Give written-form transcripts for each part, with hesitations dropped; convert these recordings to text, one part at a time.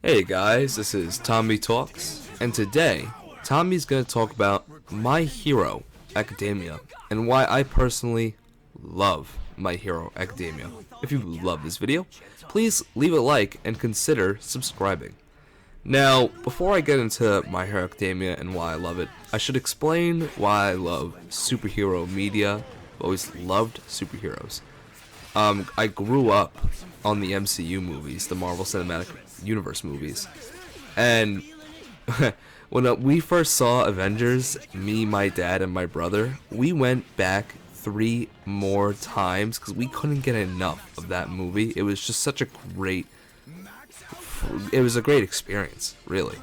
Hey guys, this is Tommy Talks, and today Tommy's going to talk about My Hero Academia and why I personally love My Hero Academia. If you love this video, please leave a like and consider subscribing. Now, before I get into My Hero Academia and why I love it, I should explain why I love superhero media. I've always loved superheroes. I grew up on the MCU movies, the Marvel Cinematic Universe movies, and when we first saw Avengers, me, my dad, and my brother, we went back 3 more times because we couldn't get enough of that movie. It was just such a great, it was a great experience, really,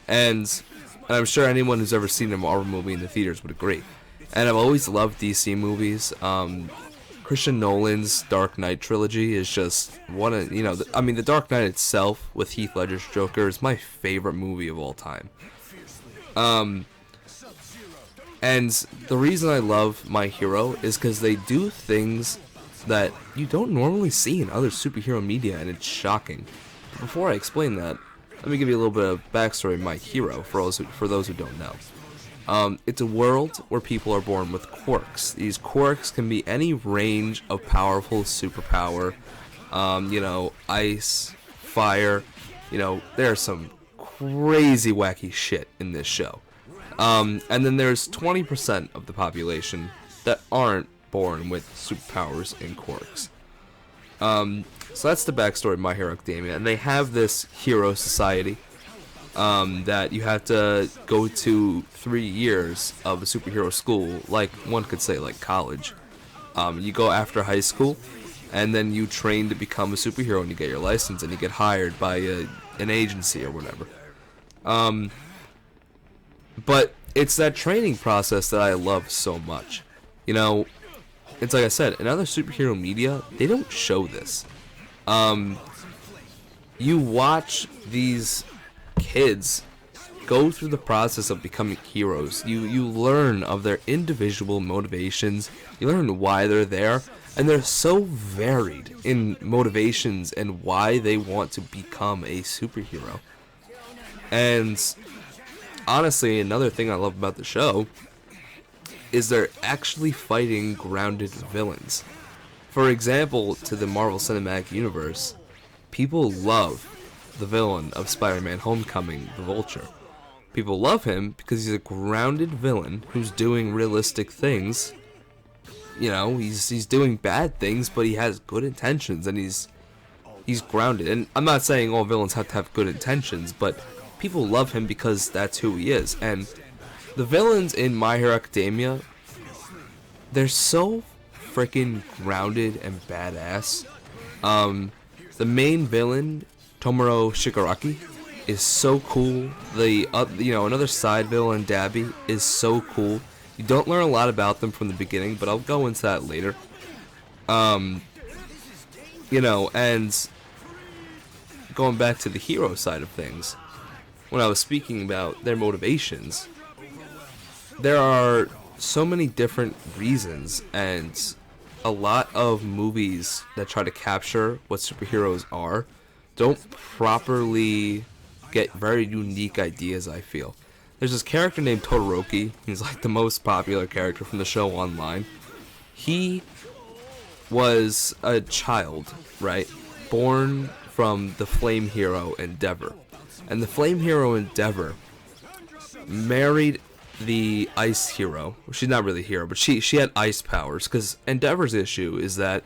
and I'm sure anyone who's ever seen a Marvel movie in the theaters would agree. And I've always loved DC movies. Christian Nolan's Dark Knight trilogy is just one of, the Dark Knight itself with Heath Ledger's Joker is my favorite movie of all time. And the reason I love My Hero is because they do things that you don't normally see in other superhero media, and it's shocking. But before I explain that, let me give you a little bit of backstory of My Hero for those who don't know. It's a world where people are born with quirks. These quirks can be any range of powerful superpower. Ice, fire. There's some crazy wacky shit in this show. And then there's 20% of the population that aren't born with superpowers and quirks. So that's the backstory of My Hero Academia. And they have this hero society. That you have to go to 3 years of a superhero school, like one could say like college. You go after high school, and then you train to become a superhero, and you get your license, and you get hired by an agency or whatever. But it's that training process that I love so much. It's like I said, in other superhero media, they don't show this. You watch these kids go through the process of becoming heroes. You learn of their individual motivations. You learn why they're there, and they're so varied in motivations and why they want to become a superhero. And honestly, another thing I love about the show is they're actually fighting grounded villains. For example, to the Marvel Cinematic Universe, people love the villain of Spider-Man Homecoming, the Vulture. People love him because he's a grounded villain who's doing realistic things. He's doing bad things, but he has good intentions, and he's grounded. And I'm not saying all villains have to have good intentions, but people love him because that's who he is. And the villains in My Hero Academia, they're so freaking grounded and badass. The main villain, Tomura Shigaraki, is so cool. Another side villain, Dabi, is so cool. You don't learn a lot about them from the beginning, but I'll go into that later. And going back to the hero side of things, when I was speaking about their motivations, there are so many different reasons, and a lot of movies that try to capture what superheroes are don't properly get very unique ideas, I feel. There's this character named Todoroki. He's like the most popular character from the show online. He was a child, right? Born from the Flame Hero Endeavor. And the Flame Hero Endeavor married the Ice Hero. Well, she's not really a hero, but she had ice powers, because Endeavor's issue is that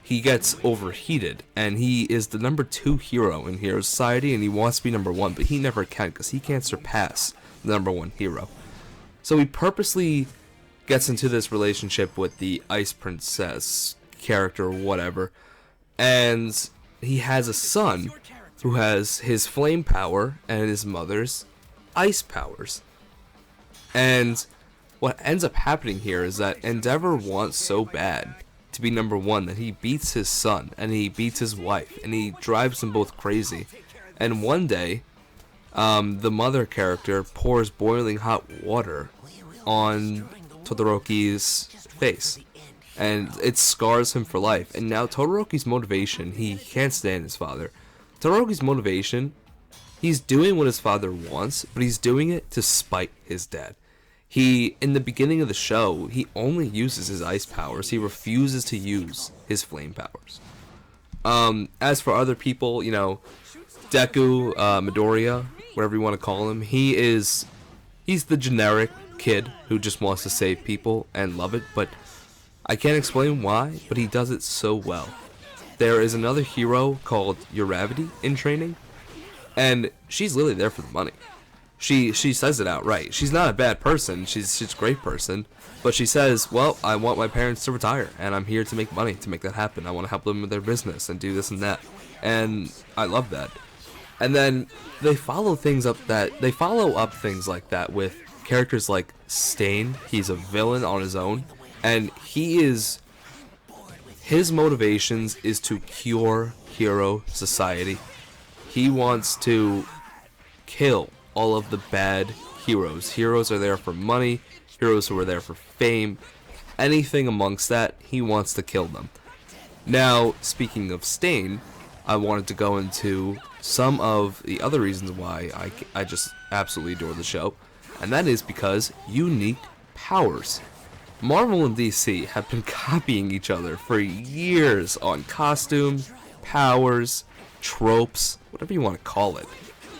he gets overheated, and he is the number 2 hero in Hero Society, and he wants to be number 1, but he never can, because he can't surpass the number 1 hero. So he purposely gets into this relationship with the Ice Princess character or whatever, and he has a son who has his flame power and his mother's ice powers. And what ends up happening here is that Endeavor wants so bad to be number 1 that he beats his son, and he beats his wife, and he drives them both crazy. And one day, the mother character pours boiling hot water on Todoroki's face, and it scars him for life. And now Todoroki's motivation, he can't stand his father. Todoroki's motivation He's doing what his father wants, but he's doing it to spite his dad. In the beginning of the show, he only uses his ice powers. He refuses to use his flame powers. As for other people, Deku, Midoriya, whatever you want to call him, he's the generic kid who just wants to save people and love it, but I can't explain why, but he does it so well. There is another hero called Uravity in training, and she's literally there for the money. She says it outright. She's not a bad person. She's a great person. But she says, well, I want my parents to retire, and I'm here to make money to make that happen. I want to help them with their business and do this and that. And I love that. And then they follow up things like that with characters like Stain. He's a villain on his own. And his motivations is to cure hero society. He wants to kill all of the bad heroes. Heroes are there for money. Heroes who are there for fame. Anything amongst that, he wants to kill them. Now, speaking of Stain, I wanted to go into some of the other reasons why I just absolutely adore the show. And that is because unique powers. Marvel and DC have been copying each other for years on costumes, powers, tropes, whatever you want to call it.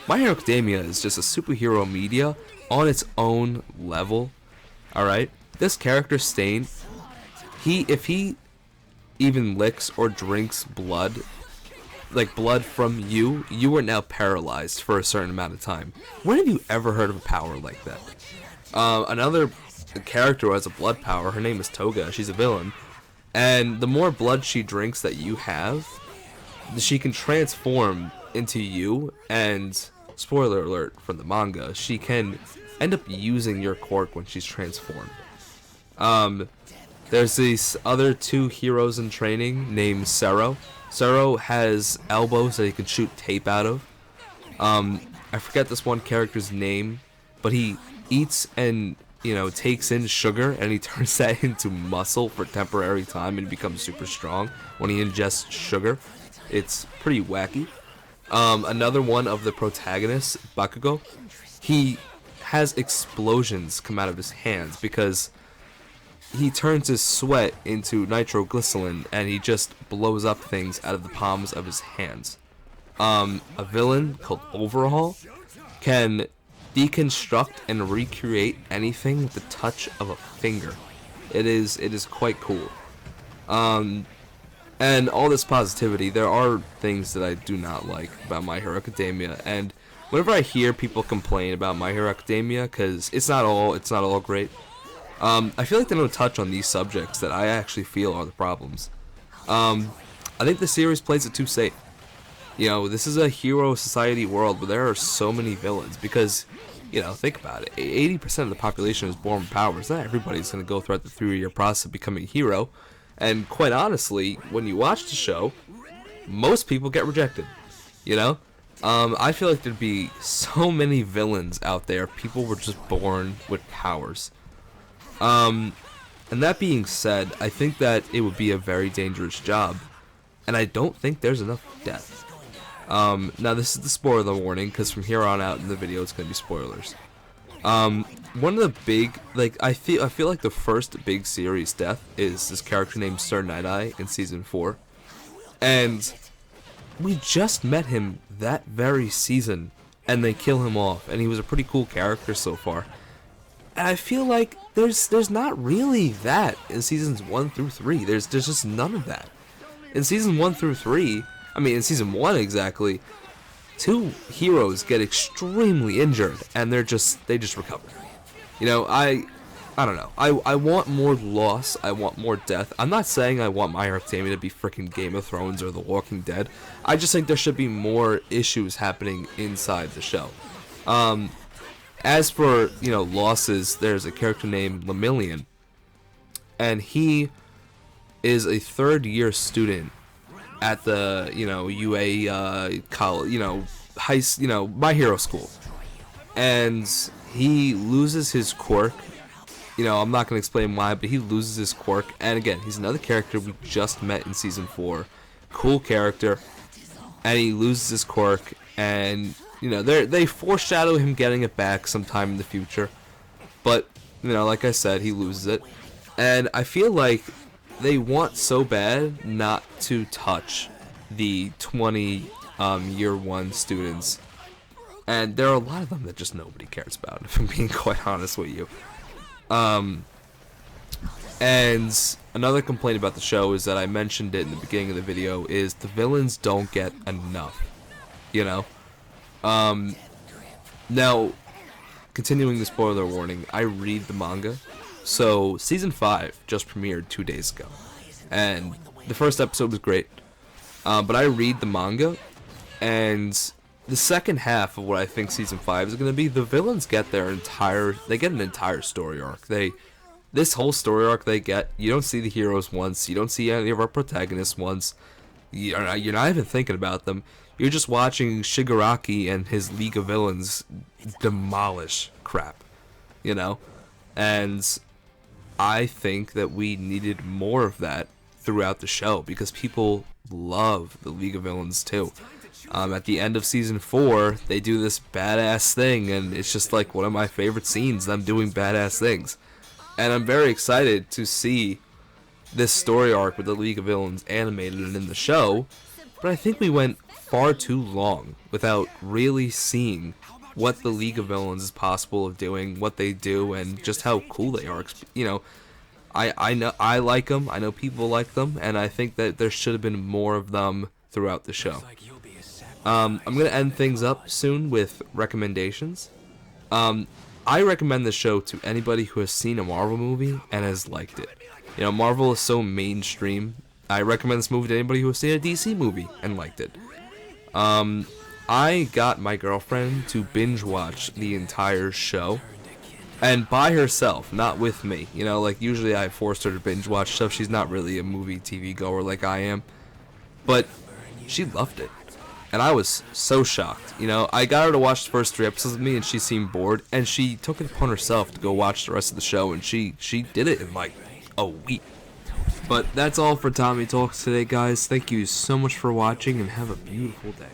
My Hero Academia is just a superhero media on its own level. Alright? This character, Stain, if he even licks or drinks blood, like blood from you, you are now paralyzed for a certain amount of time. When have you ever heard of a power like that? Another character who has a blood power, her name is Toga, she's a villain, and the more blood she drinks that you have, she can transform into you, and spoiler alert from the manga, she can end up using your quirk when she's transformed. There's these other two heroes in training named Sero. Sero has elbows that he can shoot tape out of. I forget this one character's name, but he eats and takes in sugar, and he turns that into muscle for temporary time and becomes super strong when he ingests sugar. It's pretty wacky. Another one of the protagonists, Bakugo, he has explosions come out of his hands because he turns his sweat into nitroglycerin and he just blows up things out of the palms of his hands. A villain called Overhaul can deconstruct and recreate anything with the touch of a finger. It is quite cool. And all this positivity, there are things that I do not like about My Hero Academia, and whenever I hear people complain about My Hero Academia, because it's not all great, I feel like they don't touch on these subjects that I actually feel are the problems. I think the series plays it too safe. This is a hero society world where there are so many villains, because, think about it, 80% of the population is born with powers. Not everybody's going to go throughout the 3-year process of becoming a hero. And quite honestly, when you watch the show, most people get rejected. I feel like there'd be so many villains out there. People were just born with powers. And that being said, I think that it would be a very dangerous job. And I don't think there's enough death. Now this is the spoiler warning, because from here on out in the video it's going to be spoilers. One of the big, I feel like the first big series death is this character named Sir Night-Eye in Season 4. And we just met him that very season, and they kill him off, and he was a pretty cool character so far. And I feel like there's not really that in Seasons 1 through 3. There's just none of that. In Season 1 through 3, in Season 1 exactly, two heroes get extremely injured, and they just recover. I don't know. I want more loss. I want more death. I'm not saying I want My Hero Academia to be freaking Game of Thrones or The Walking Dead. I just think there should be more issues happening inside the show. As for, losses, there's a character named Lemillion, and he is a third-year student at the, UA college, My Hero School. And he loses his quirk. I'm not going to explain why, but he loses his quirk. And again, he's another character we just met in Season 4. Cool character. And he loses his quirk, and You know, they foreshadow him getting it back sometime in the future, but you know, like I said, he loses it, and I feel like they want so bad not to touch the 20 year one students, and there are a lot of them that just nobody cares about, if I'm being quite honest with you. And another complaint about the show is that I mentioned it in the beginning of the video, is the villains don't get enough, you know? Now, continuing the spoiler warning, I read the manga, so Season 5 just premiered 2 days ago, and the first episode was great, but I read the manga, and the second half of what I think Season 5 is going to be, the villains get they get an entire story arc. This whole story arc they get, you don't see the heroes once, you don't see any of our protagonists once, you're not even thinking about them, you're just watching Shigaraki and his League of Villains demolish crap, you know? And I think that we needed more of that throughout the show, because people love the League of Villains too. At the end of Season 4, they do this badass thing, and it's just like one of my favorite scenes, them doing badass things. And I'm very excited to see this story arc with the League of Villains animated and in the show, but I think we went far too long without really seeing what the League of Villains is possible of doing, what they do, and just how cool they are. You know, I know I like them, I know people like them, and I think that there should have been more of them throughout the show. I'm going to end things up soon with recommendations. I recommend this show to anybody who has seen a Marvel movie and has liked it. You know, Marvel is so mainstream. I recommend this movie to anybody who has seen a DC movie and liked it. I got my girlfriend to binge watch the entire show, and by herself, not with me. You know, like usually I forced her to binge watch stuff. She's not really a movie TV goer like I am, but she loved it. And I was so shocked. You know, I got her to watch the first 3 episodes with me, and she seemed bored, and she took it upon herself to go watch the rest of the show, and she did it in like a week. But that's all for Tommy Talks today, guys. Thank you so much for watching, and have a beautiful day.